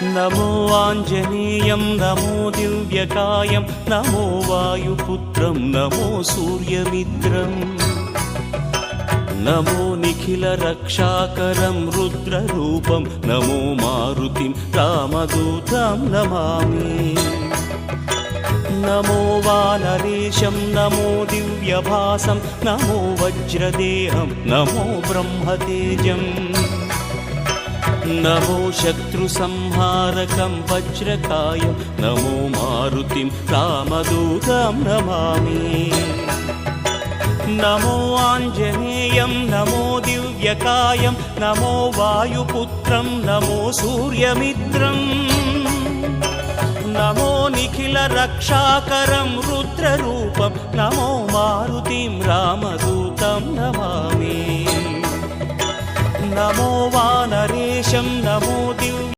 नमो आञ्जनेयं नमो दिव्यकायं नमो वायुपुत्रं नमो सूर्यमित्रम् नमो निखिलरक्षाकरं रुद्ररूपं नमो मारुतिं रामदूतं Namami नमो वानरेशं नमो दिव्यभासं नमो वज्रदेहं नमो ब्रह्मतेजम् नमो शत्रुसंहारकं वज्रकायं नमो मारुतिं रामदूतं Namami नमो आञ्जनेयं नमो दिव्यकायं नमो वायुपुत्रं नमो सूर्यमित्रम् नमो निखिलरक्षाकरं रुद्ररूपं नमो मारुतिं रामदूतं Namami नमो वानरेशं नमो दिव्य